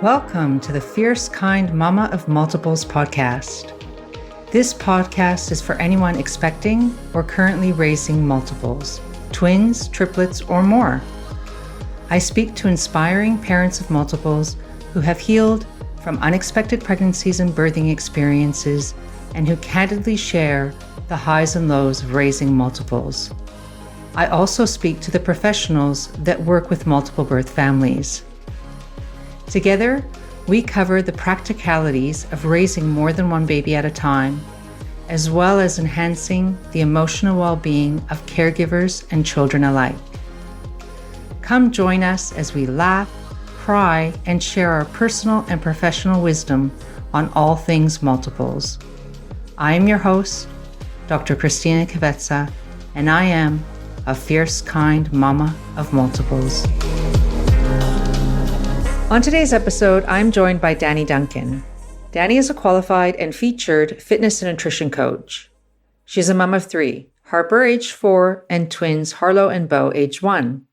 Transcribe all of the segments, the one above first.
Welcome to the Fierce Kind Mama of Multiples podcast. This podcast is for anyone expecting or currently raising multiples, twins, triplets, or more. I speak to inspiring parents of multiples who have healed from unexpected pregnancies and birthing experiences and who candidly share the highs and lows of raising multiples. I also speak to the professionals that work with multiple birth families. Together, we cover the practicalities of raising more than one baby at a time, as well as enhancing the emotional well-being of caregivers and children alike. Come join us as we laugh, cry, and share our personal and professional wisdom on all things multiples. I am your host, Dr. Christina Kvetsa, and I am a fierce kind mama of multiples. On today's episode, I'm joined by Danni Duncan. Danni is a qualified and featured fitness and nutrition coach. She's a mom of three, Harper, age 4, and twins Harlow and Bo, age 1.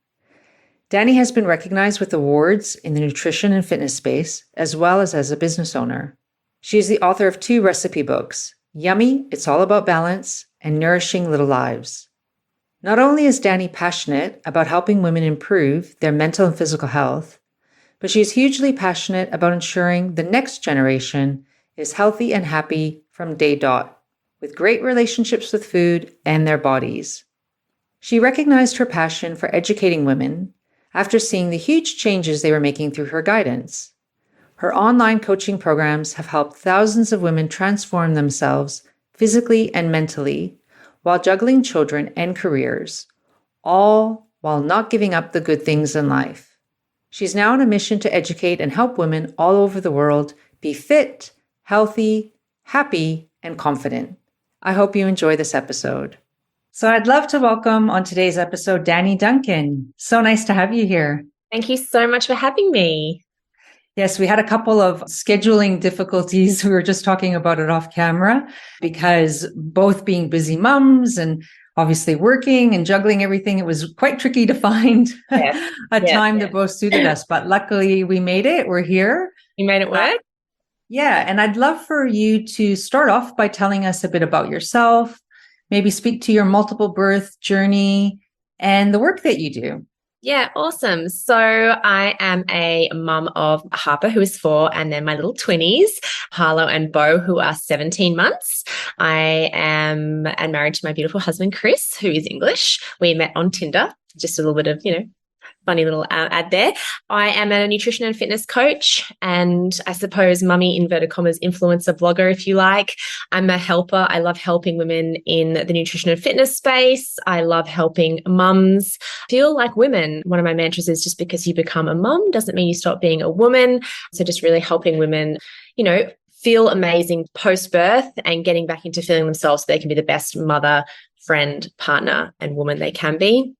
Danni has been recognized with awards in the nutrition and fitness space, as well as a business owner. She is the author of 2 recipe books, Yummy, It's All About Balance, and Nourishing Little Lives. Not only is Danni passionate about helping women improve their mental and physical health, but she is hugely passionate about ensuring the next generation is healthy and happy from day dot, with great relationships with food and their bodies. She recognized her passion for educating women after seeing the huge changes they were making through her guidance. Her online coaching programs have helped thousands of women transform themselves physically and mentally while juggling children and careers, all while not giving up the good things in life. She's now on a mission to educate and help women all over the world be fit, healthy, happy, and confident. I hope you enjoy this episode. So I'd love to welcome on today's episode, Danni Duncan. So nice to have you here. Thank you so much for having me. Yes, we had a couple of scheduling difficulties. We were just talking about it off camera because both being busy moms and obviously working and juggling everything, it was quite tricky to find a time that both suited us. But luckily we made it. We're here. You made it work? Yeah. And I'd love for you to start off by telling us a bit about yourself, maybe speak to your multiple birth journey and the work that you do. Yeah, awesome. So I am a mum of Harper, who is 4, and then my little twinnies, Harlow and Bo, who are 17 months. I am married to my beautiful husband, Chris, who is English. We met on Tinder, just a little bit of, funny little ad there. I am a nutrition and fitness coach and I suppose mummy, inverted commas, influencer blogger, if you like. I'm a helper. I love helping women in the nutrition and fitness space. I love helping mums feel like women. One of my mantras is just because you become a mum doesn't mean you stop being a woman. So just really helping women, feel amazing post-birth and getting back into feeling themselves so they can be the best mother, friend, partner, and woman they can be.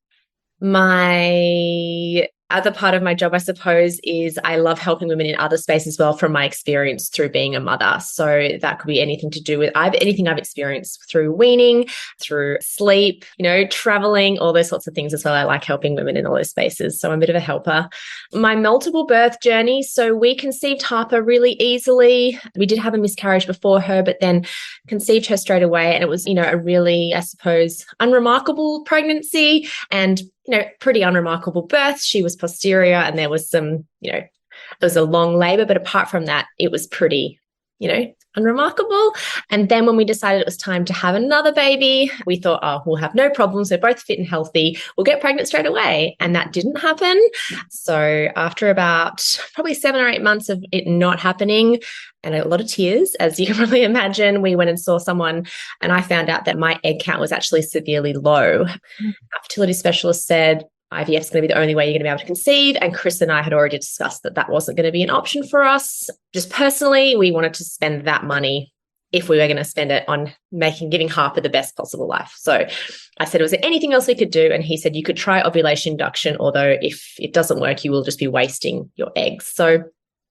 My other part of my job, I suppose, is I love helping women in other spaces as well from my experience through being a mother. So that could be anything to do with anything I've experienced through weaning, through sleep, traveling, all those sorts of things as well. I like helping women in all those spaces. So I'm a bit of a helper. My multiple birth journey. So we conceived Harper really easily. We did have a miscarriage before her, but then conceived her straight away. And it was, a really, I suppose, unremarkable pregnancy and pretty unremarkable birth. She was posterior and there was some, it was a long labor, but apart from that, it was pretty, unremarkable. And then when we decided it was time to have another baby, we thought, we'll have no problems. We're both fit and healthy. We'll get pregnant straight away. And that didn't happen. So after about probably 7 or 8 months of it not happening and a lot of tears, as you can probably imagine, we went and saw someone and I found out that my egg count was actually severely low. Our fertility specialist said, IVF is going to be the only way you're going to be able to conceive. And Chris and I had already discussed that wasn't going to be an option for us. Just personally, we wanted to spend that money if we were going to spend it on giving Harper the best possible life. So I said, was there anything else we could do? And he said, you could try ovulation induction, although if it doesn't work, you will just be wasting your eggs. So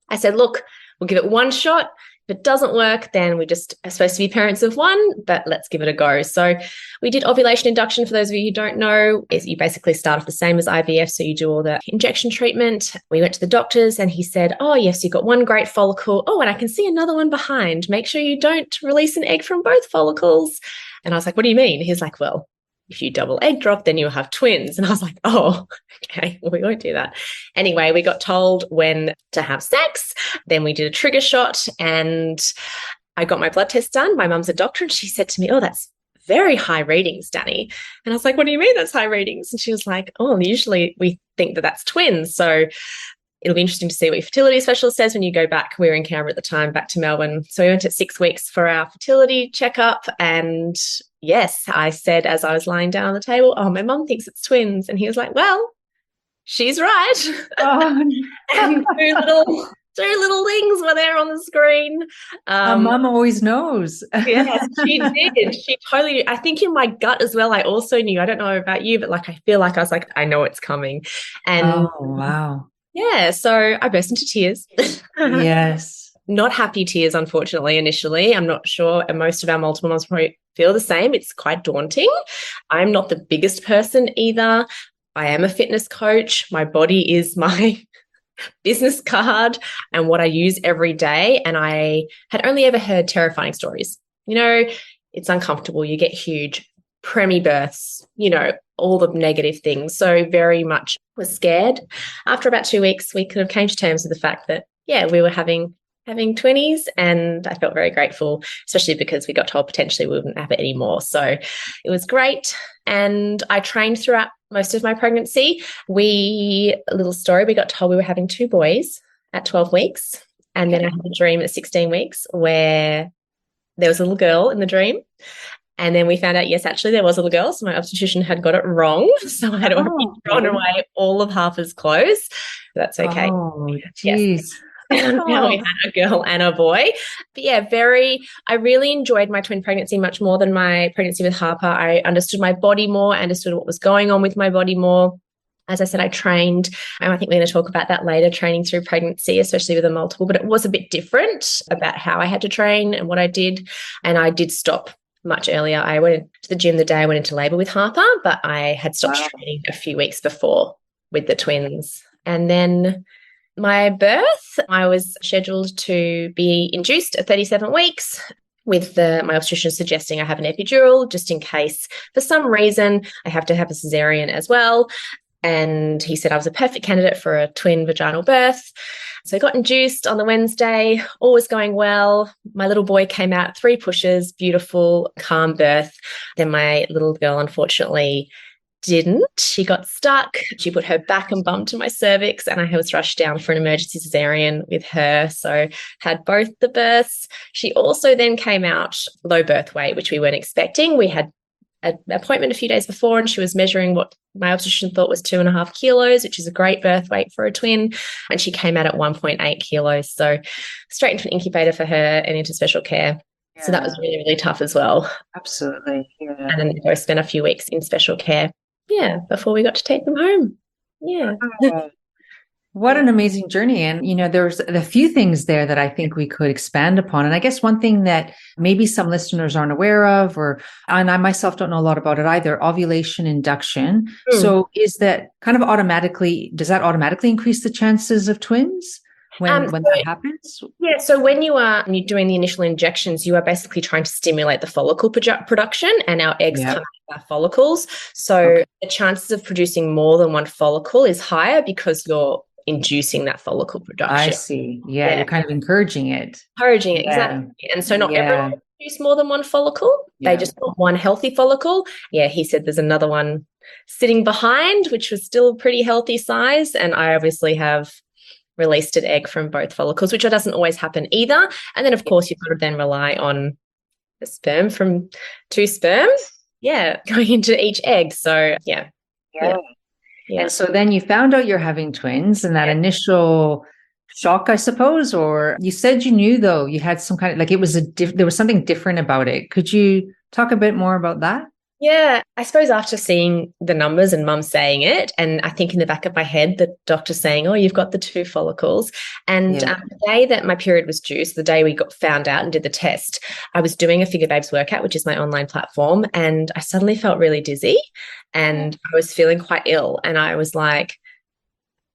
I said, look, we'll give it one shot. If it doesn't work, then we just are supposed to be parents of one, but let's give it a go. So we did ovulation induction. For those of you who don't know, is you basically start off the same as IVF. So you do all the injection treatment. We went to the doctors and he said, oh, yes, you've got one great follicle. Oh, and I can see another one behind. Make sure you don't release an egg from both follicles. And I was like, what do you mean? He's like, well, if you double egg drop, then you'll have twins. And I was like, oh, okay, well, we won't do that. Anyway, we got told when to have sex. Then we did a trigger shot and I got my blood test done. My mum's a doctor and she said to me, oh, that's very high readings, Danni. And I was like, what do you mean that's high readings? And she was like, oh, usually we think that that's twins. So it'll be interesting to see what your fertility specialist says when you go back. We were in Canberra at the time, back to Melbourne. So we went at 6 weeks for our fertility checkup. And yes, I said as I was lying down on the table, oh, my mum thinks it's twins. And he was like, well, she's right. Oh, And two little things were there on the screen. mom always knows. Yes, she did. She totally, I think in my gut as well, I also knew, I don't know about you, but like, I feel like I was like, I know it's coming. And oh, wow. yeah, so I burst into tears. Yes. Not happy tears, unfortunately, initially. I'm not sure. And most of our multiple moms probably feel the same. It's quite daunting. I'm not the biggest person either. I am a fitness coach. My body is my business card and what I use every day. And I had only ever heard terrifying stories. You know, it's uncomfortable. You get huge preemie births, you know, all the negative things. So very much was scared. After about 2 weeks, we kind of came to terms with the fact that, yeah, we were having 20s, and I felt very grateful, especially because we got told potentially we wouldn't have it anymore. So it was great. And I trained throughout most of my pregnancy. A little story, we got told we were having 2 boys at 12 weeks. And then I had a dream at 16 weeks where there was a little girl in the dream. And then we found out, yes, actually there was a little girl. So my obstetrician had got it wrong. So I had already thrown away all of Harper's clothes. That's okay. Oh, geez. Yes. And now we had a girl and a boy. But yeah, I really enjoyed my twin pregnancy much more than my pregnancy with Harper. I understood my body more, understood what was going on with my body more. As I said, I trained, and I think we're going to talk about that later, training through pregnancy, especially with a multiple, but it was a bit different about how I had to train and what I did. And I did stop much earlier. I went to the gym the day I went into labor with Harper, but I had stopped training a few weeks before with the twins. And then my birth, I was scheduled to be induced at 37 weeks with my obstetrician suggesting I have an epidural just in case for some reason I have to have a cesarean as well. And he said I was a perfect candidate for a twin vaginal birth. So I got induced on the Wednesday, all was going well. My little boy came out, 3 pushes, beautiful, calm birth. Then my little girl, unfortunately, didn't. She got stuck. She put her back and bumped to my cervix, and I was rushed down for an emergency cesarean with her. So had both the births. She also then came out low birth weight, which we weren't expecting. We had an appointment a few days before, and she was measuring what my obstetrician thought was 2.5 kilos, which is a great birth weight for a twin. And she came out at 1.8 kilos. So straight into an incubator for her and into special care. Yeah. So that was really, really tough as well. Absolutely. Yeah. And then I spent a few weeks in special care. Yeah, before we got to take them home. Yeah. What an amazing journey. And, you know, there's a few things there that I think we could expand upon. And I guess one thing that maybe some listeners aren't aware of, and I myself don't know a lot about it either, ovulation induction. So does that automatically increase the chances of twins when that happens? Yeah, so when you're doing the initial injections, you are basically trying to stimulate the follicle production, and our eggs come out of our follicles. So the chances of producing more than one follicle is higher because you're inducing that follicle production. I see. Yeah, you're kind of encouraging it. Exactly. And so not everyone can produce more than one follicle. They just want one healthy follicle. Yeah, he said there's another one sitting behind, which was still a pretty healthy size. And I obviously have released an egg from both follicles, which doesn't always happen either. And then, of course, you've got to then rely on the sperm from 2 sperm, going into each egg. So, yeah. And so then you found out you're having twins, and that initial shock, I suppose, or you said you knew, though, you had some kind of, like, it was there was something different about it. Could you talk a bit more about that? Yeah, I suppose after seeing the numbers and mum saying it, and I think in the back of my head, the doctor saying, "Oh, you've got the 2 follicles." And Yeah. the day that my period was due, so the day we got found out and did the test, I was doing a Figure Babes workout, which is my online platform, and I suddenly felt really dizzy, and I was feeling quite ill, and I was like,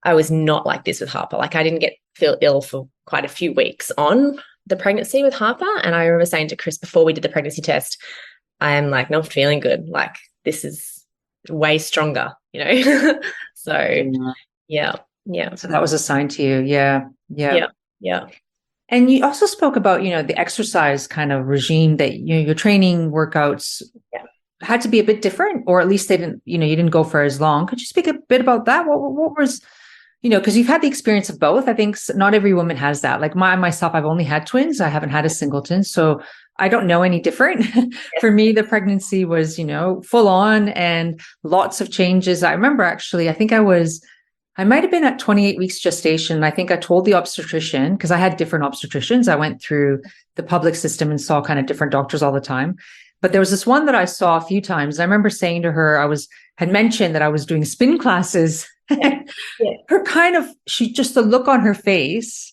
I was not like this with Harper. Like I didn't feel ill for quite a few weeks on the pregnancy with Harper, and I remember saying to Chris before we did the pregnancy test, I am like not feeling good. Like this is way stronger, you know? So Yeah. yeah, yeah, So that was a sign to you. Yeah. Yeah. yeah, yeah. And you also spoke about, the exercise kind of regime that, your training workouts Yeah. had to be a bit different, or at least they didn't, you didn't go for as long. Could you speak a bit about that? What was, because you've had the experience of both. I think not every woman has that. Like myself, I've only had twins. I haven't had a singleton. So I don't know any different. For me, the pregnancy was, full on and lots of changes. I remember actually, I might have been at 28 weeks gestation. I think I told the obstetrician, because I had different obstetricians. I went through the public system and saw kind of different doctors all the time. But there was this one that I saw a few times. I remember saying to her, had mentioned that I was doing spin classes. Yeah. The look on her face,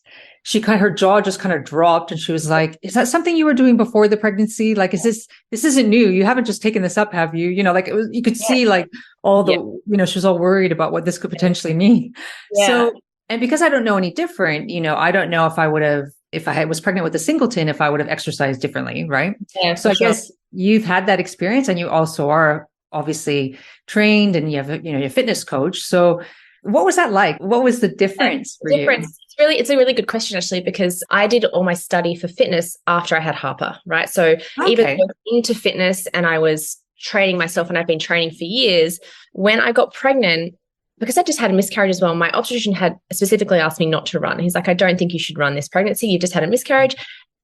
her jaw just kind of dropped, and she was like, "Is that something you were doing before the pregnancy? Like, this isn't new. You haven't just taken this up, have you?" Like it was, you could see like all the, she was all worried about what this could potentially mean. Yeah. So, and because I don't know any different, I don't know if I was pregnant with a singleton, if I would have exercised differently. Right. Yeah, So I guess you've had that experience, and you also are obviously trained, and you have, your fitness coach. So what was that like? What was the difference for you? It's a really good question, actually, because I did all my study for fitness after I had Harper, right? So even though I was into fitness and I was training myself, and I've been training for years, when I got pregnant, because I just had a miscarriage as well, my obstetrician had specifically asked me not to run. He's like, "I don't think you should run this pregnancy. You just had a miscarriage."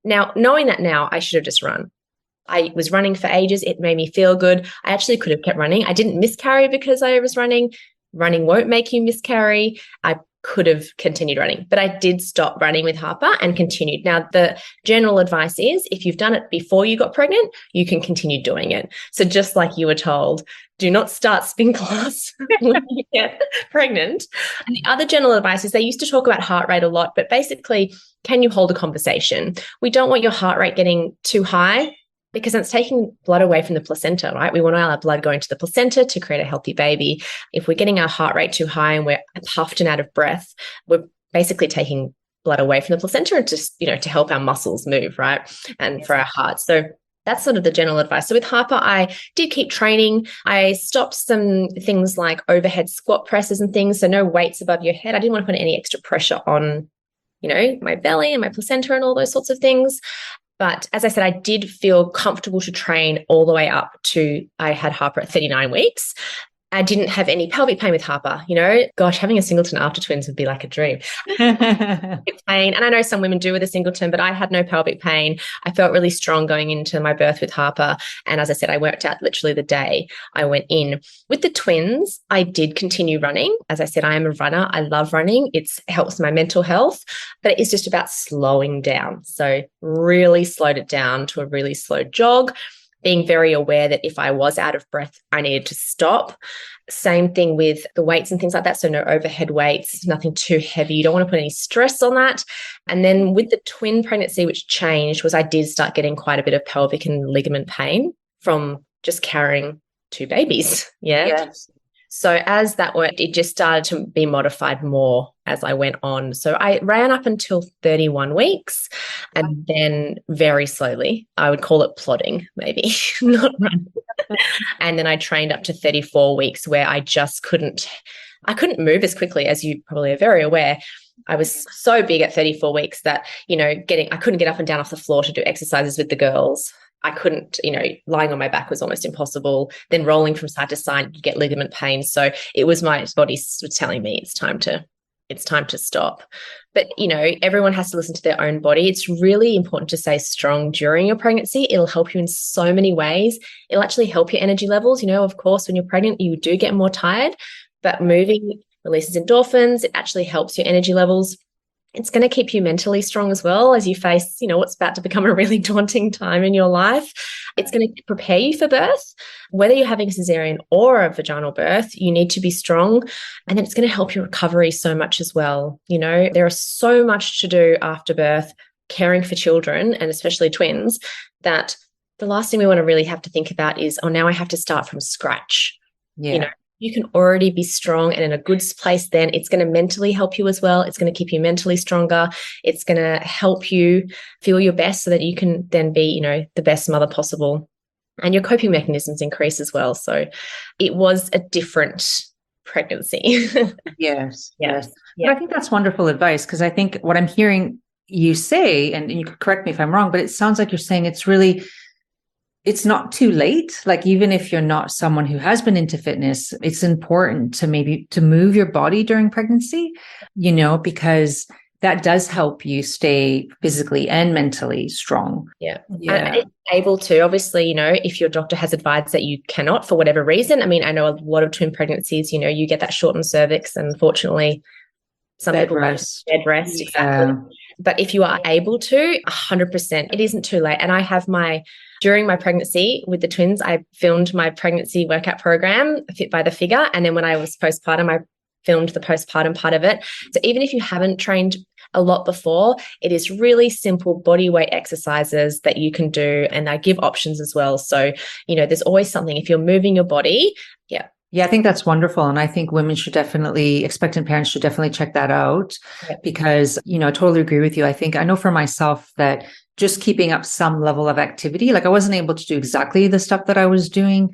Now, knowing that now, I should have just run. I was running for ages. It made me feel good. I actually could have kept running. I didn't miscarry because I was running. Running won't make you miscarry. I could have continued running, but I did stop running with Harper and continued. Now, the general advice is if you've done it before you got pregnant, you can continue doing it. So just like you were told, do not start spin class when you get pregnant. And the other general advice is they used to talk about heart rate a lot, but basically, can you hold a conversation? We don't want your heart rate getting too high, because it's taking blood away from the placenta, right? We want all our blood going to the placenta to create a healthy baby. If we're getting our heart rate too high and we're puffed and out of breath, we're basically taking blood away from the placenta and just, to help our muscles move, right? And for our heart. So that's sort of the general advice. So with Harper, I did keep training. I stopped some things like overhead squat presses and things. So no weights above your head. I didn't want to put any extra pressure on, my belly and my placenta and all those sorts of things. But as I said, I did feel comfortable to train all the way up to, I had Harper at 39 weeks. I didn't have any pelvic pain with Harper. Gosh, having a singleton after twins would be like a dream. Pain, and I know some women do with a singleton, but I had no pelvic pain. I felt really strong going into my birth with Harper. And as I said, I worked out literally the day I went in. With the twins, I did continue running. As I said, I am a runner. I love running. It helps my mental health, but it is just about slowing down. So really slowed it down to a really slow jog, being very aware that if I was out of breath, I needed to stop. Same thing with the weights and things like that. So no overhead weights, nothing too heavy. You don't want to put any stress on that. And then with the twin pregnancy, which changed, was I did start getting quite a bit of pelvic and ligament pain from just carrying 2 babies. Yeah. Yes. So as that worked, it just started to be modified more as I went on. So I ran up until 31 weeks, and then very slowly, I would call it plodding, maybe, not running. And then I trained up to 34 weeks where I couldn't move as quickly, as you probably are very aware. I was so big at 34 weeks that, I couldn't get up and down off the floor to do exercises with the girls. I couldn't, lying on my back was almost impossible. Then rolling from side to side, you get ligament pain. So it was my body telling me it's time to stop. But, everyone has to listen to their own body. It's really important to stay strong during your pregnancy. It'll help you in so many ways. It'll actually help your energy levels. Of course, when you're pregnant, you do get more tired, but moving releases endorphins. It actually helps your energy levels. It's going to keep you mentally strong as well as you face, what's about to become a really daunting time in your life. It's going to prepare you for birth. Whether you're having a cesarean or a vaginal birth, you need to be strong. And then it's going to help your recovery so much as well. There is so much to do after birth, caring for children and especially twins, that the last thing we want to really have to think about is, oh, now I have to start from scratch. Yeah. You can already be strong and in a good place then. It's going to mentally help you as well. It's going to keep you mentally stronger. It's going to help you feel your best so that you can then be, the best mother possible. And your coping mechanisms increase as well. So it was a different pregnancy. Yes. Yeah. Yes. But I think that's wonderful advice, because I think what I'm hearing you say, and you can correct me if I'm wrong, but it sounds like you're saying it's not too late. Like, even if you're not someone who has been into fitness, it's important to maybe to move your body during pregnancy, because that does help you stay physically and mentally strong. Yeah. And able to, obviously, if your doctor has advised that you cannot for whatever reason. I mean, I know a lot of twin pregnancies, you get that shortened cervix, and unfortunately, some people rest. Bed rest, exactly. But if you are able to, 100%, it isn't too late. And I have during my pregnancy with the twins, I filmed my pregnancy workout program, Fit by the Figure. And then when I was postpartum, I filmed the postpartum part of it. So even if you haven't trained a lot before, it is really simple body weight exercises that you can do. And I give options as well. So, there's always something if you're moving your body. Yeah. Yeah, I think that's wonderful. And I think expectant parents should definitely check that out, because, I totally agree with you. I know for myself that just keeping up some level of activity, like I wasn't able to do exactly the stuff that I was doing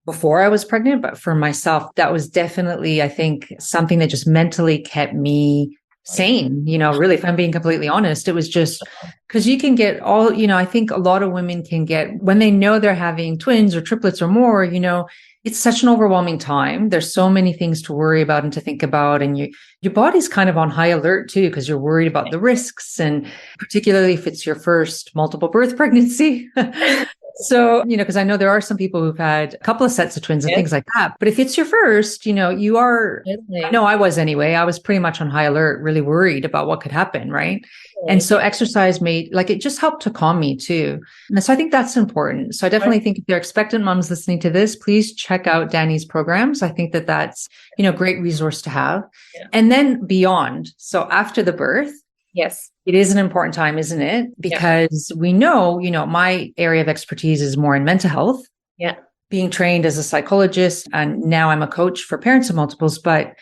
before I was pregnant, but for myself, that was definitely, I think, something that just mentally kept me sane. Really, if I'm being completely honest, it was just because you can get I think a lot of women can get, when they know they're having twins or triplets or more, it's such an overwhelming time. There's so many things to worry about and to think about. And your body's kind of on high alert too, because you're worried about the risks, and particularly if it's your first multiple birth pregnancy. So, because I know there are some people who've had a couple of sets of twins and things like that. But if it's your first, you are, I know I was anyway, I was pretty much on high alert, really worried about what could happen. Right. And so exercise it just helped to calm me too. And so I think that's important. So I definitely think if there are expectant moms listening to this, please check out Danni's programs. I think that that's, a great resource to have. Yeah. And then beyond. So after the birth. Yes. It is an important time, isn't it? Because we know, my area of expertise is more in mental health. Yeah. Being trained as a psychologist, and now I'm a coach for parents of multiples, but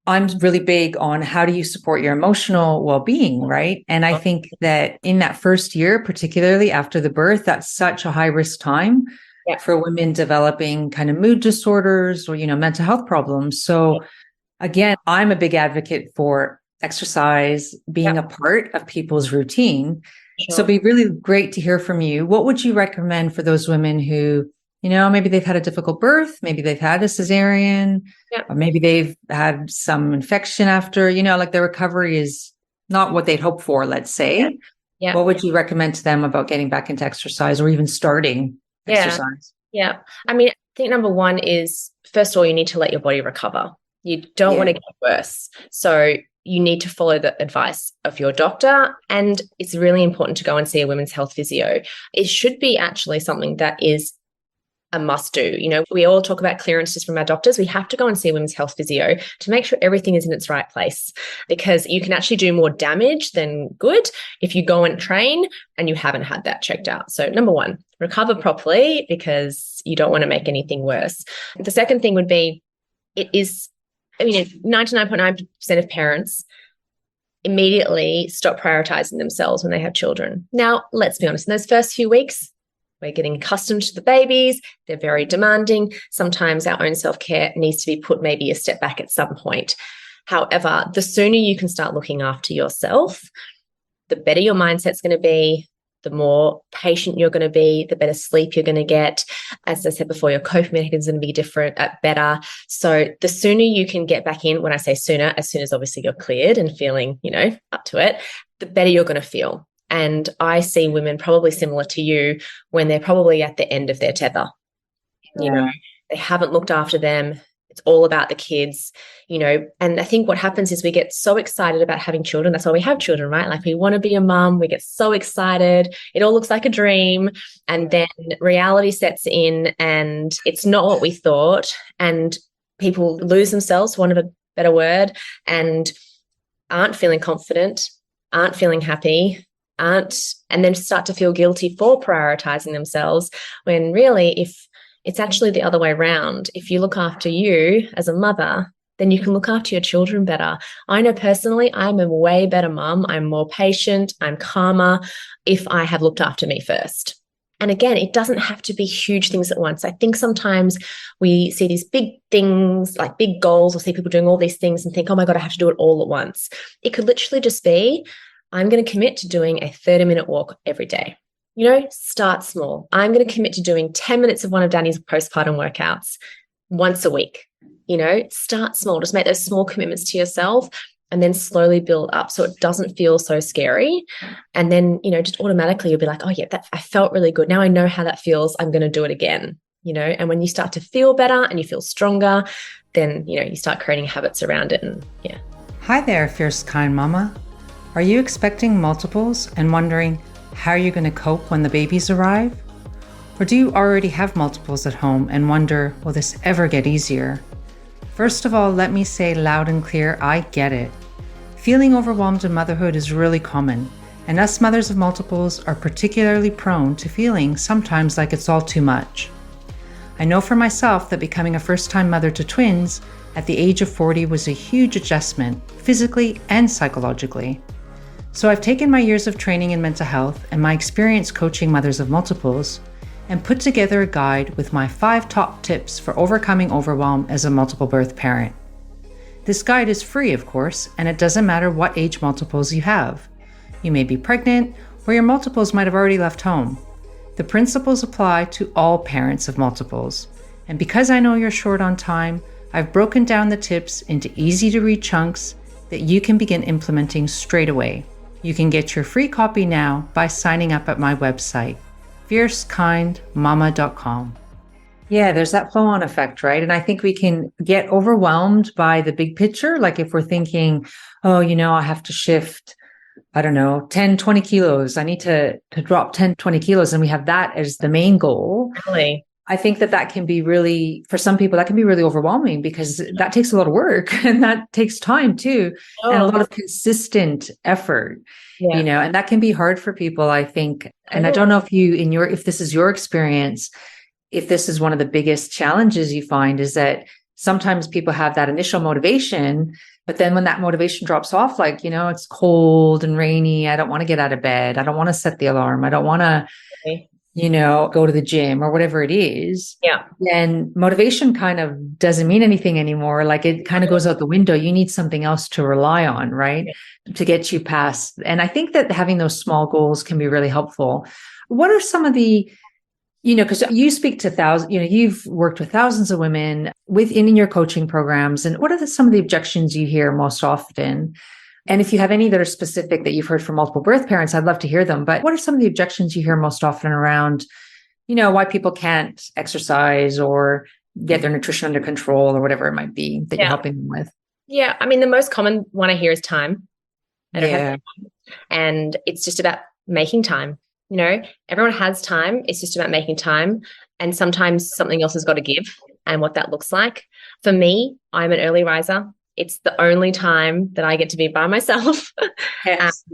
I'm really big on how do you support your emotional well-being, right? And I think that in that first year, particularly after the birth, that's such a high risk time for women developing kind of mood disorders or, mental health problems. So again, I'm a big advocate for exercise being a part of people's routine. Sure. So it'd be really great to hear from you. What would you recommend for those women who, maybe they've had a difficult birth, maybe they've had a cesarean, or maybe they've had some infection after, like their recovery is not what they'd hoped for, let's say. Yeah. What would you recommend to them about getting back into exercise or even starting exercise? Yeah. I mean, I think number one is, first of all, you need to let your body recover. You don't want to get worse. So you need to follow the advice of your doctor, and it's really important to go and see a women's health physio. It should be actually something that is a must do. We all talk about clearances from our doctors. We have to go and see a women's health physio to make sure everything is in its right place, because you can actually do more damage than good if you go and train and you haven't had that checked out. So number one, recover properly, because you don't want to make anything worse. The second thing would be, 99.9% of parents immediately stop prioritizing themselves when they have children. Now, let's be honest, in those first few weeks, we're getting accustomed to the babies. They're very demanding. Sometimes our own self-care needs to be put maybe a step back at some point. However, the sooner you can start looking after yourself, the better your mindset's going to be, the more patient you're going to be, the better sleep you're going to get. As I said before, your coping mechanism is going to be better. So the sooner you can get back in, when I say sooner, as soon as obviously you're cleared and feeling, up to it, the better you're going to feel. And I see women probably similar to you when they're probably at the end of their tether. They haven't looked after them. It's all about the kids, and I think what happens is we get so excited about having children. That's why we have children, right? Like we want to be a mum. We get so excited. It all looks like a dream. And then reality sets in and it's not what we thought. And people lose themselves, for want of a better word, and aren't feeling confident, aren't feeling happy, and then start to feel guilty for prioritizing themselves when really if it's actually the other way around. If you look after you as a mother, then you can look after your children better. I know personally, I'm a way better mum. I'm more patient. I'm calmer if I have looked after me first. And again, it doesn't have to be huge things at once. I think sometimes we see these big things, like big goals, or see people doing all these things and think, oh my God, I have to do it all at once. It could literally just be, I'm going to commit to doing a 30-minute walk every day. Start small. I'm going to commit to doing 10 minutes of one of Danni's postpartum workouts once a week. Start small. Just make those small commitments to yourself and then slowly build up so it doesn't feel so scary. And then, just automatically you'll be like, oh yeah, I felt really good. Now I know how that feels. I'm going to do it again, and when you start to feel better and you feel stronger, then, you start creating habits around it. And yeah. Hi there, fierce kind mama. Are you expecting multiples and wondering how you're going to cope when the babies arrive? Or do you already have multiples at home and wonder, will this ever get easier? First of all, let me say loud and clear, I get it. Feeling overwhelmed in motherhood is really common, and us mothers of multiples are particularly prone to feeling sometimes like it's all too much. I know for myself that becoming a first-time mother to twins at the age of 40 was a huge adjustment, physically and psychologically. So I've taken my years of training in mental health and my experience coaching mothers of multiples and put together a guide with my 5 top tips for overcoming overwhelm as a multiple birth parent. This guide is free, of course, and it doesn't matter what age multiples you have. You may be pregnant, or your multiples might have already left home. The principles apply to all parents of multiples. And because I know you're short on time, I've broken down the tips into easy-to-read chunks that you can begin implementing straight away. You can get your free copy now by signing up at my website, fiercekindmama.com. Yeah, there's that flow-on effect, right? And I think we can get overwhelmed by the big picture. Like if we're thinking, oh, I have to shift, 10, 20 kilos. I need to drop 10, 20 kilos. And we have that as the main goal. Really? I think that can be really, for some people, that can be really overwhelming because that takes a lot of work and that takes time too. And a lot of consistent effort, and that can be hard for people, I think. And I don't know if this is your experience, if this is one of the biggest challenges you find is that sometimes people have that initial motivation, but then when that motivation drops off, like, it's cold and rainy. I don't want to get out of bed. I don't want to set the alarm. I don't want to, go to the gym or whatever it is. Yeah. Then motivation kind of doesn't mean anything anymore. Like it kind of goes out the window. You need something else to rely on, right? To get you past. And I think that having those small goals can be really helpful. What are some of the, because you speak to thousands, you've worked with thousands of women in your coaching programs. And what are some of the objections you hear most often? And if you have any that are specific that you've heard from multiple birth parents, I'd love to hear them. But what are some of the objections you hear most often around, why people can't exercise or get their nutrition under control or whatever it might be that you're helping them with? Yeah. I mean, the most common one I hear is time. I don't have time. And it's just about making time. Everyone has time. It's just about making time. And sometimes something else has got to give and what that looks like. For me, I'm an early riser. It's the only time that I get to be by myself, yes.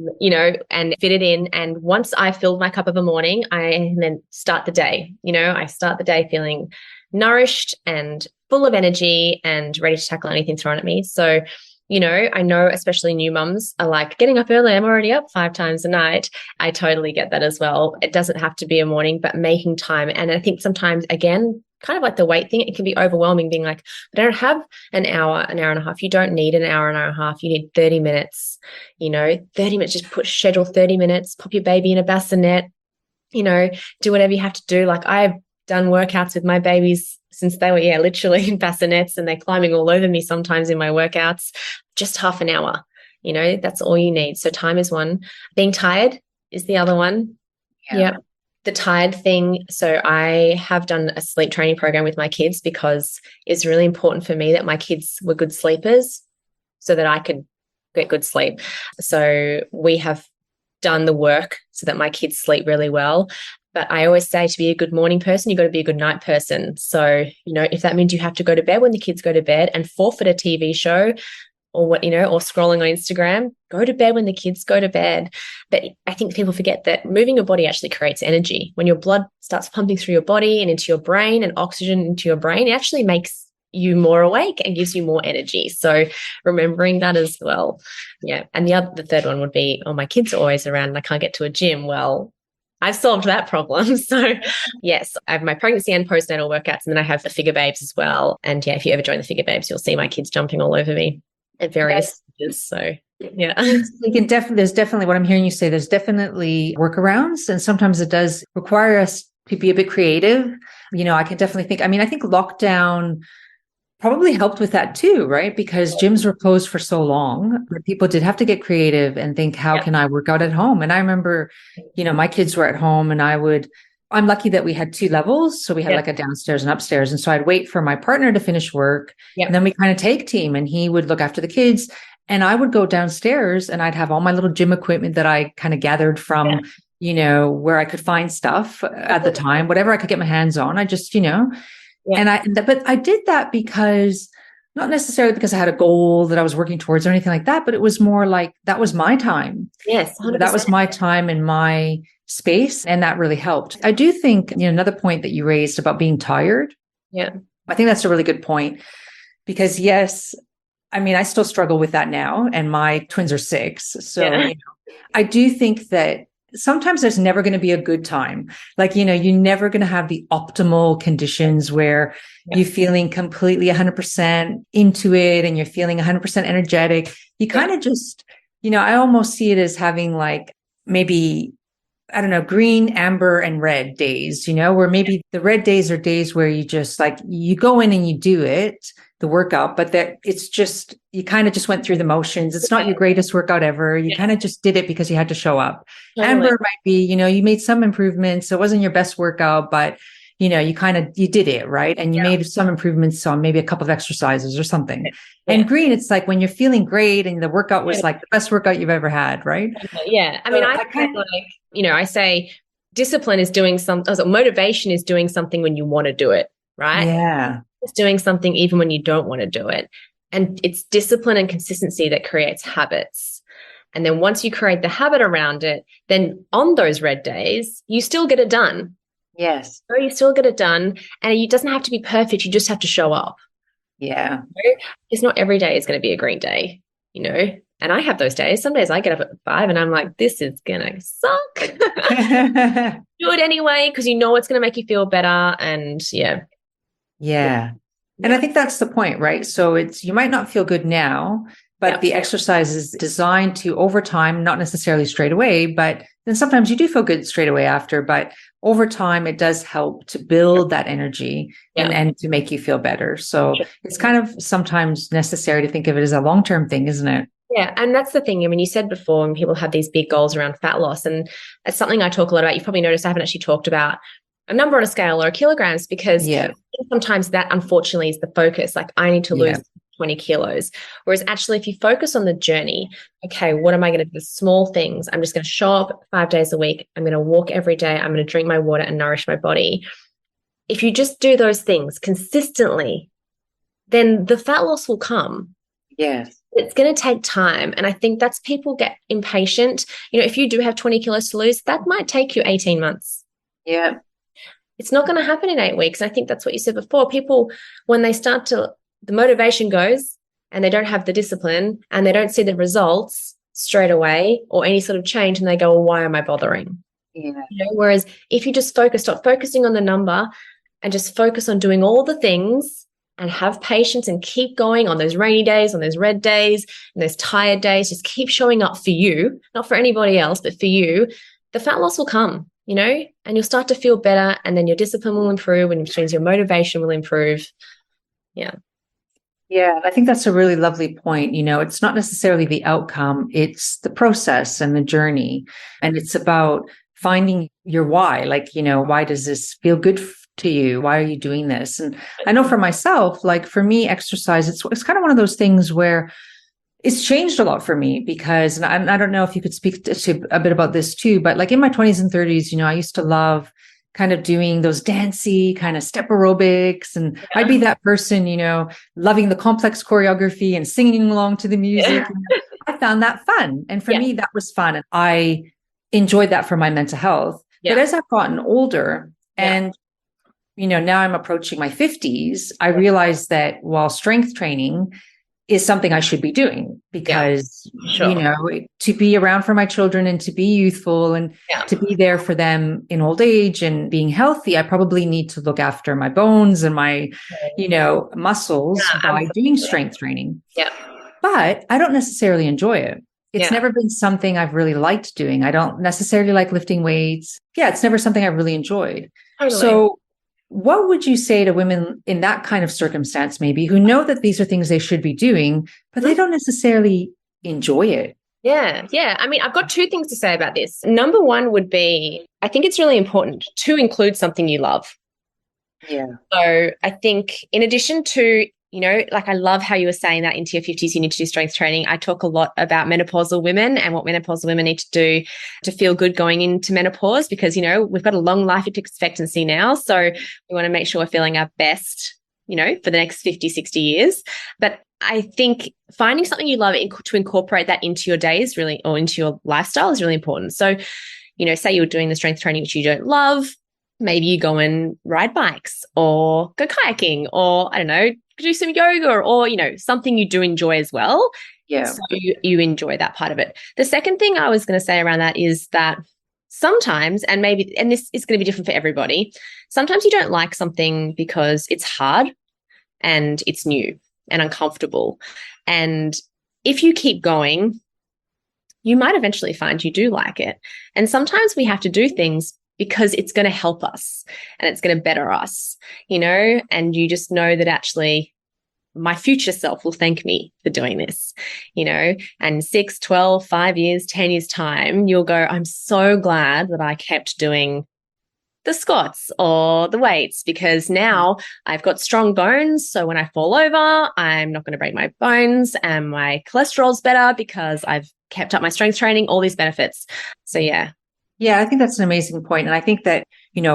And fit it in. And once I filled my cup of a morning, I then start the day. I start the day feeling nourished and full of energy and ready to tackle anything thrown at me. So, I know especially new mums are like, getting up early, I'm already up 5 times a night. I totally get that as well. It doesn't have to be a morning, but making time. And I think sometimes, again, kind of like the weight thing, it can be overwhelming being like, I don't have an hour and a half. You don't need an hour and a half. You need 30 minutes, 30 minutes, just schedule 30 minutes, pop your baby in a bassinet, do whatever you have to do. Like I've done workouts with my babies since they were, literally in bassinets and they're climbing all over me sometimes in my workouts, just half an hour, that's all you need. So time is one. Being tired is the other one. Yeah. The tired thing. So I have done a sleep training program with my kids because it's really important for me that my kids were good sleepers so that I could get good sleep. So we have done the work so that my kids sleep really well. But I always say to be a good morning person, you've got to be a good night person. So, if that means you have to go to bed when the kids go to bed and forfeit a TV show or what, or scrolling on Instagram, go to bed when the kids go to bed. But I think people forget that moving your body actually creates energy. When your blood starts pumping through your body and into your brain and oxygen into your brain, it actually makes you more awake and gives you more energy. So remembering that as well. Yeah. And the third one would be, oh, my kids are always around and I can't get to a gym. Well, I've solved that problem. So yes, I have my pregnancy and postnatal workouts, and then I have the Figure Babes as well. And yeah, if you ever join the Figure Babes, you'll see my kids jumping all over me at various stages. So yeah. There's definitely what I'm hearing you say. There's definitely workarounds, and sometimes it does require us to be a bit creative. I can definitely think, I think lockdown probably helped with that too, right? Because gyms were closed for so long, but people did have to get creative and think, how can I work out at home? And I remember, my kids were at home and I'm lucky that we had 2 levels. So we had like a downstairs and upstairs. And so I'd wait for my partner to finish work. And then we kind of take team, and he would look after the kids. And I would go downstairs and I'd have all my little gym equipment that I kind of gathered from, where I could find stuff at the time, whatever I could get my hands on. I just, but I did that because not necessarily because I had a goal that I was working towards or anything like that, but it was more like that was my time. Yes, 100%. That was my time and my space. And that really helped. I do think, another point that you raised about being tired. Yeah. I think that's a really good point because yes, I still struggle with that now, and my twins are 6. So I do think that sometimes there's never going to be a good time. Like, you're never going to have the optimal conditions where you're feeling completely 100% into it and you're feeling 100% energetic. You kind of just, I almost see it as having like maybe, I don't know, green, amber, and red days, where maybe the red days are days where you just like, you go in and you do it, the workout, but that it's just, you kind of just went through the motions. It's not your greatest workout ever. You kind of just did it because you had to show up. Totally. Amber might be, you made some improvements. It wasn't your best workout, but you did it, right? And you made some improvements on maybe a couple of exercises or something. And green, it's like when you're feeling great and the workout was like the best workout you've ever had, right? Yeah. I say discipline is doing motivation is doing something when you want to do it, right? Yeah. It's doing something even when you don't want to do it. And it's discipline and consistency that creates habits. And then once you create the habit around it, then on those red days, you still get it done. Yes. So you still get it done. And it doesn't have to be perfect. You just have to show up. Yeah. It's not every day is going to be a green day, And I have those days. Some days I get up at 5 and I'm like, this is going to suck. Do it anyway, because it's going to make you feel better. And Yeah. And I think that's the point, right? So you might not feel good now, but the exercise is designed to over time, not necessarily straight away, but then sometimes you do feel good straight away after, but over time it does help to build that energy and to make you feel better. So it's kind of sometimes necessary to think of it as a long-term thing, isn't it? Yeah. And that's the thing. You said before, and people have these big goals around fat loss, and it's something I talk a lot about. You've probably noticed I haven't actually talked about a number on a scale or kilograms because sometimes that unfortunately is the focus. Like I need to lose 20 kilos. Whereas actually, if you focus on the journey, okay, what am I going to do? The small things. I'm just going to show up 5 days a week. I'm going to walk every day. I'm going to drink my water and nourish my body. If you just do those things consistently, then the fat loss will come. Yes. It's going to take time. And I think that's people get impatient. If you do have 20 kilos to lose, that might take you 18 months. Yeah. It's not going to happen in 8 weeks. I think that's what you said before. People, when they the motivation goes and they don't have the discipline and they don't see the results straight away or any sort of change, and they go, well, why am I bothering? Yeah. Whereas if you just stop focusing on the number and just focus on doing all the things and have patience and keep going on those rainy days, on those red days, and those tired days, just keep showing up for you, not for anybody else, but for you, the fat loss will come. And you'll start to feel better, and then your discipline will improve, which means your motivation will improve. Yeah. Yeah. I think that's a really lovely point. It's not necessarily the outcome, it's the process and the journey. And it's about finding your why, like, why does this feel good to you? Why are you doing this? And I know for myself, like for me, exercise, it's kind of one of those things where it's changed a lot for me because, and I don't know if you could speak to a bit about this too, but like in my 20s and 30s, I used to love kind of doing those dancey kind of step aerobics. And I'd be that person, loving the complex choreography and singing along to the music. I found that fun. And for me, that was fun. And I enjoyed that for my mental health. But as I've gotten older and, now I'm approaching my 50s, I realized that while strength training is something I should be doing because, to be around for my children and to be youthful and to be there for them in old age and being healthy, I probably need to look after my bones and my, muscles by doing strength training. Yeah. But I don't necessarily enjoy it. It's never been something I've really liked doing. I don't necessarily like lifting weights. Yeah, it's never something I've really enjoyed. Totally. So what would you say to women in that kind of circumstance, maybe, who know that these are things they should be doing, but they don't necessarily enjoy it? Yeah. I mean, I've got two things to say about this. Number one would be, I think it's really important to include something you love. Yeah. So I think in addition to, like I love how you were saying that into your 50s, you need to do strength training. I talk a lot about menopausal women and what menopausal women need to do to feel good going into menopause because, we've got a long life expectancy now. So we want to make sure we're feeling our best, for the next 50, 60 years. But I think finding something you love to incorporate that into your days really, or into your lifestyle is really important. So, say you're doing the strength training which you don't love, maybe you go and ride bikes or go kayaking or, I don't know, do some yoga or something you do enjoy as well. Yeah. So you enjoy that part of it. The second thing I was going to say around that is that sometimes, and this is going to be different for everybody, sometimes you don't like something because it's hard and it's new and uncomfortable. And if you keep going, you might eventually find you do like it. And sometimes we have to do things because it's going to help us and it's going to better us, and you just know that actually my future self will thank me for doing this, and 6, 12, 5 years, 10 years time, you'll go, I'm so glad that I kept doing the squats or the weights because now I've got strong bones. So when I fall over, I'm not going to break my bones and my cholesterol's better because I've kept up my strength training, all these benefits. So yeah. Yeah, I think that's an amazing point. And I think that,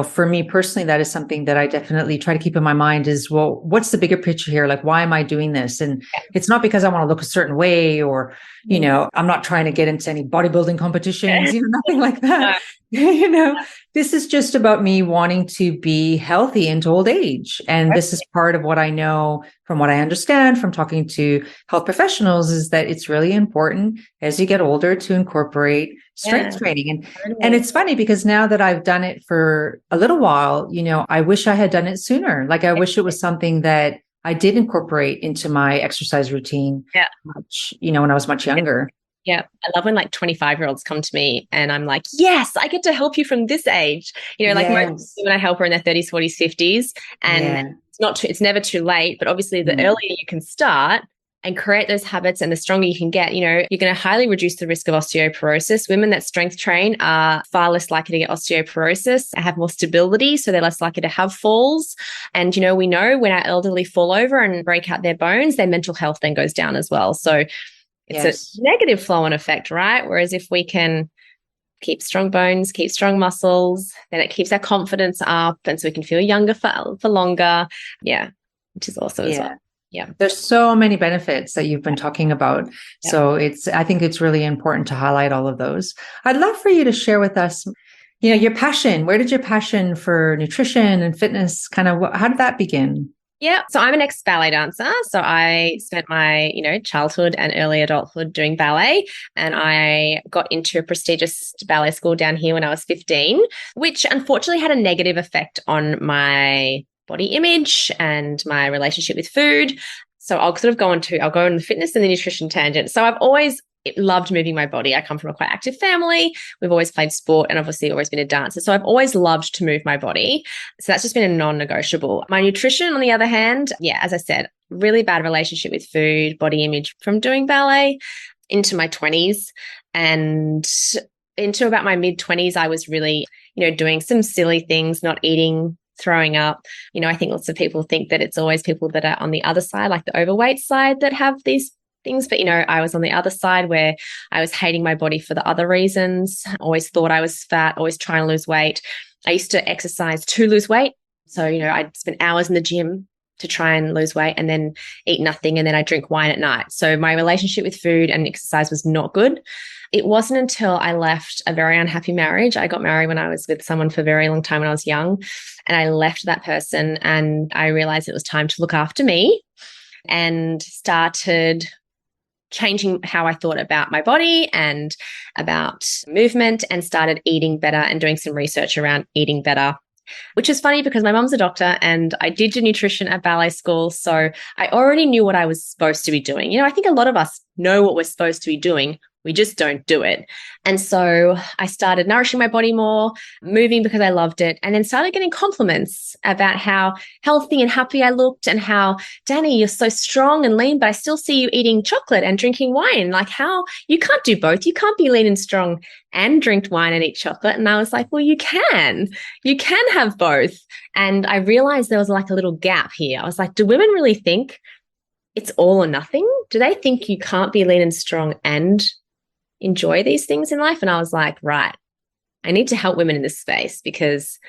for me personally, that is something that I definitely try to keep in my mind is, well, what's the bigger picture here? Like, why am I doing this? And it's not because I want to look a certain way or, I'm not trying to get into any bodybuilding competitions, nothing like that. This is just about me wanting to be healthy into old age. And this is part of what I know from what I understand from talking to health professionals is that it's really important as you get older to incorporate strength training. And it's funny because now that I've done it for a little while, I wish I had done it sooner. Like I wish it was something that I did incorporate into my exercise routine much, when I was much younger. Yeah. I love when like 25-year-olds come to me and I'm like, yes, I get to help you from this age. Most when I help her in their 30s, 40s, 50s. And it's never too late, but obviously the earlier you can start and create those habits and the stronger you can get, you're going to highly reduce the risk of osteoporosis. Women that strength train are far less likely to get osteoporosis, have more stability, so they're less likely to have falls. And, we know when our elderly fall over and break out their bones, their mental health then goes down as well. So it's a negative flow-on effect, right? Whereas if we can keep strong bones, keep strong muscles, then it keeps our confidence up and so we can feel younger for longer. Yeah, which is awesome as well. Yeah. There's so many benefits that you've been talking about. Yeah. So I think it's really important to highlight all of those. I'd love for you to share with us, your passion. Where did your passion for nutrition and fitness how did that begin? Yeah. So I'm an ex-ballet dancer. So I spent my, childhood and early adulthood doing ballet. And I got into a prestigious ballet school down here when I was 15, which unfortunately had a negative effect on my body image and my relationship with food. So I'll go on the fitness and the nutrition tangent. So I've always loved moving my body. I come from a quite active family. We've always played sport and obviously always been a dancer. So I've always loved to move my body. So that's just been a non-negotiable. My nutrition, on the other hand, as I said, really bad relationship with food, body image from doing ballet into my 20s. And into about my mid-20s, I was really, doing some silly things, not eating, throwing up. I think lots of people think that it's always people that are on the other side, like the overweight side, that have these things. But, I was on the other side where I was hating my body for the other reasons. Always thought I was fat, always trying to lose weight. I used to exercise to lose weight. So, I'd spend hours in the gym to try and lose weight and then eat nothing. And then I drink wine at night. So my relationship with food and exercise was not good. It wasn't until I left a very unhappy marriage. I got married when I was with someone for a very long time when I was young. And I left that person and I realized it was time to look after me and started changing how I thought about my body and about movement and started eating better and doing some research around eating better. Which is funny because my mum's a doctor and I did do nutrition at ballet school. So I already knew what I was supposed to be doing. I think a lot of us know what we're supposed to be doing. We just don't do it. And so I started nourishing my body more, moving because I loved it, and then started getting compliments about how healthy and happy I looked and how, Danni, you're so strong and lean, but I still see you eating chocolate and drinking wine. Like, how you can't do both. You can't be lean and strong and drink wine and eat chocolate. And I was like, well, you can have both. And I realized there was like a little gap here. I was like, do women really think it's all or nothing? Do they think you can't be lean and strong and enjoy these things in life? And I was like, right, I need to help women in this space because,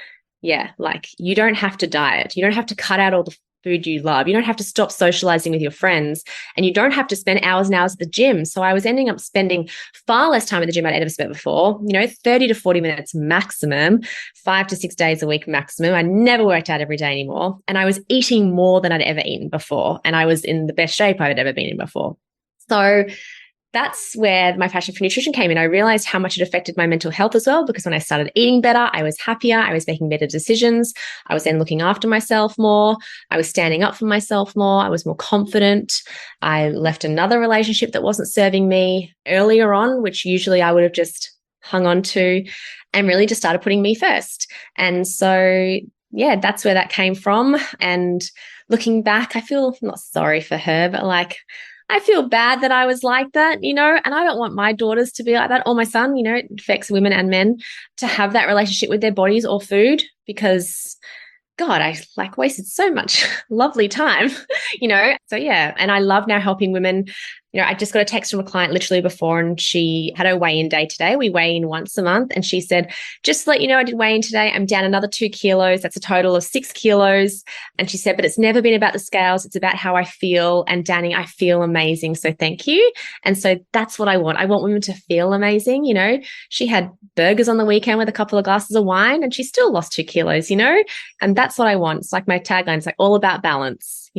like, you don't have to diet. You don't have to cut out all the food you love. You don't have to stop socializing with your friends, and you don't have to spend hours and hours at the gym. So I was ending up spending far less time at the gym I'd ever spent before, 30 to 40 minutes maximum, 5 to 6 days a week maximum. I never worked out every day anymore. And I was eating more than I'd ever eaten before. And I was in the best shape I'd ever been in before. So that's where my passion for nutrition came in. I realized how much it affected my mental health as well, because when I started eating better, I was happier. I was making better decisions. I was then looking after myself more. I was standing up for myself more. I was more confident. I left another relationship that wasn't serving me earlier on, which usually I would have just hung on to, and really just started putting me first. And so, that's where that came from. And looking back, I feel not sorry for her, but like, I feel bad that I was like that, and I don't want my daughters to be like that, or my son. It affects women and men to have that relationship with their bodies or food, because God, I wasted so much lovely time, So and I love now helping women. I just got a text from a client literally before, and she had her weigh-in day today. We weigh in once a month, and she said, just to let you know, I did weigh in today. I'm down another 2 kilos. That's a total of 6 kilos. And she said, but it's never been about the scales. It's about how I feel. And Danni, I feel amazing. So thank you. And so that's what I want. I want women to feel amazing. She had burgers on the weekend with a couple of glasses of wine, and she still lost 2 kilos, and that's what I want. It's like my tagline. It's like all about balance,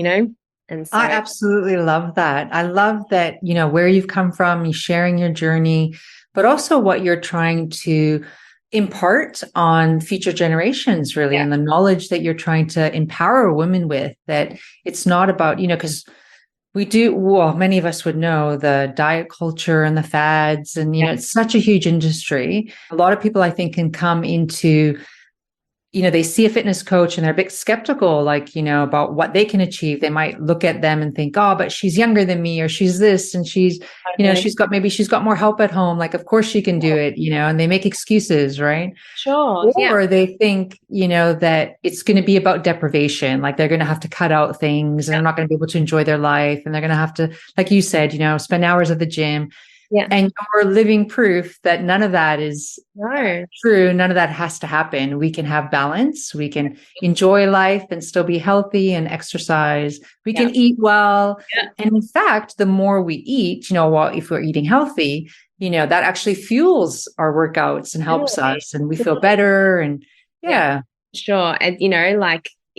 And so I absolutely love that. I love that, where you've come from, you sharing your journey, but also what you're trying to impart on future generations, really, and the knowledge that you're trying to empower women with, that it's not about, because many of us would know the diet culture and the fads, and, it's such a huge industry. A lot of people, I think, can come into they see a fitness coach and they're a bit skeptical, about what they can achieve. They might look at them and think, oh, but she's younger than me, or she's this, and she's she's got more help at home. Like, of course she can do it, and they make excuses, right? Sure. Or they think, that it's going to be about deprivation. Like, they're going to have to cut out things and they're not going to be able to enjoy their life. And they're going to have to, like you said, spend hours at the gym. Yeah. And you're living proof that none of that is true. None of that has to happen. We can have balance. We can enjoy life and still be healthy and exercise. We can eat well. Yeah. And in fact, the more we eat, if we're eating healthy, that actually fuels our workouts and helps us, and we feel better. And sure. And,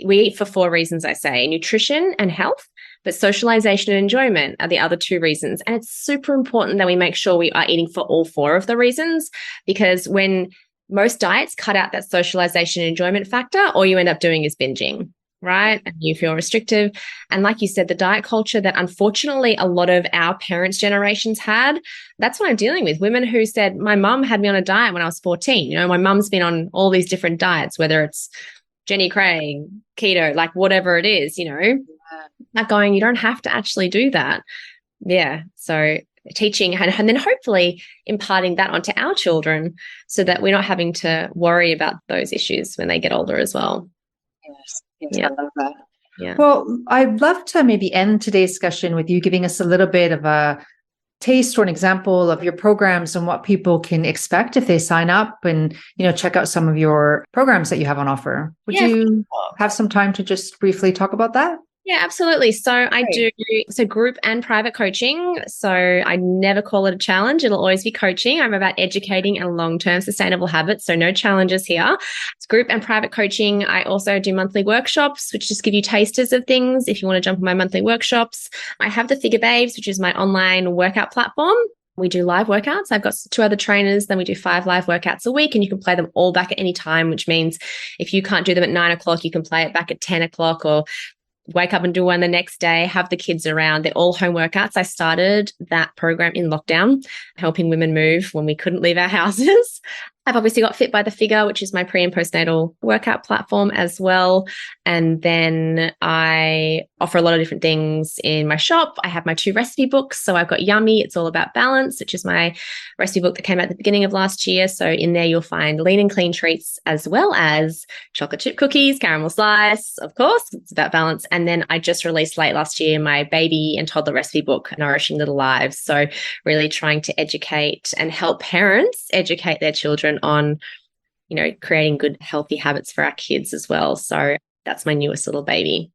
we eat for 4 reasons, I say: nutrition and health. But socialization and enjoyment are the other 2 reasons. And it's super important that we make sure we are eating for all 4 of the reasons, because when most diets cut out that socialization and enjoyment factor, all you end up doing is binging, right? And you feel restrictive. And like you said, the diet culture that unfortunately a lot of our parents' generations had, that's what I'm dealing with. Women who said, my mum had me on a diet when I was 14. My mum's been on all these different diets, whether it's Jenny Craig, keto, like whatever it is, Not going, you don't have to actually do that. Yeah. So teaching and then hopefully imparting that onto our children so that we're not having to worry about those issues when they get older as well. Yes, I love that. Yeah. Well, I'd love to maybe end today's discussion with you giving us a little bit of a taste or an example of your programs and what people can expect if they sign up and, check out some of your programs that you have on offer. Would you have some time to just briefly talk about that? Yeah, absolutely. So I do group and private coaching. So I never call it a challenge. It'll always be coaching. I'm about educating and long-term sustainable habits. So no challenges here. It's group and private coaching. I also do monthly workshops, which just give you tasters of things if you want to jump on my monthly workshops. I have the Figure Babes, which is my online workout platform. We do live workouts. I've got 2 other trainers. Then we do 5 live workouts a week, and you can play them all back at any time, which means if you can't do them at 9 o'clock, you can play it back at 10 o'clock or wake up and do one the next day, have the kids around. They're all home workouts. I started that program in lockdown, helping women move when we couldn't leave our houses. I've obviously got Fit by the Figure, which is my pre and postnatal workout platform as well. And then I offer a lot of different things in my shop. I have my 2 recipe books. So I've got Yummy, It's All About Balance, which is my recipe book that came out at the beginning of last year. So in there, you'll find lean and clean treats as well as chocolate chip cookies, caramel slice, of course, it's about balance. And then I just released late last year my baby and toddler recipe book, Nourishing Little Lives. So really trying to educate and help parents educate their children on, creating good, healthy habits for our kids as well. So that's my newest little baby.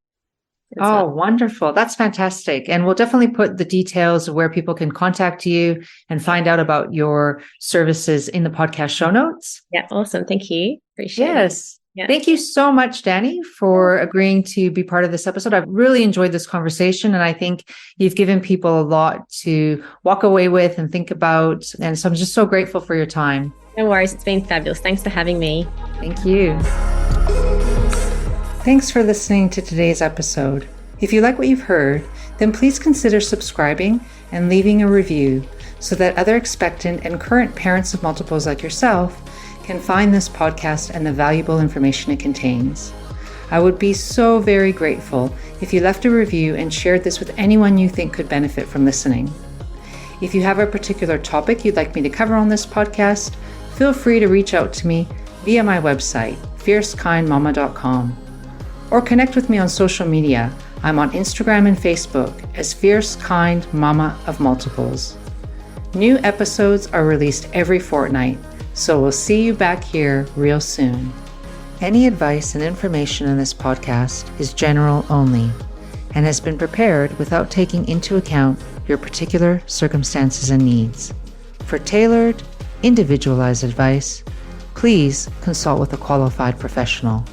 Oh, wonderful. That's fantastic. And we'll definitely put the details of where people can contact you and find out about your services in the podcast show notes. Yeah, awesome. Thank you. Appreciate it. Yes. Yeah. Thank you so much, Danni, for agreeing to be part of this episode. I've really enjoyed this conversation, and I think you've given people a lot to walk away with and think about. And so I'm just so grateful for your time. No worries. It's been fabulous. Thanks for having me. Thank you. Thanks for listening to today's episode. If you like what you've heard, then please consider subscribing and leaving a review so that other expectant and current parents of multiples like yourself can find this podcast and the valuable information it contains. I would be so very grateful if you left a review and shared this with anyone you think could benefit from listening. If you have a particular topic you'd like me to cover on this podcast, feel free to reach out to me via my website, fiercekindmama.com, or connect with me on social media. I'm on Instagram and Facebook as Fierce Kind Mama of Multiples. New episodes are released every fortnight, so we'll see you back here real soon. Any advice and information in this podcast is general only and has been prepared without taking into account your particular circumstances and needs. For tailored, individualized advice, please consult with a qualified professional.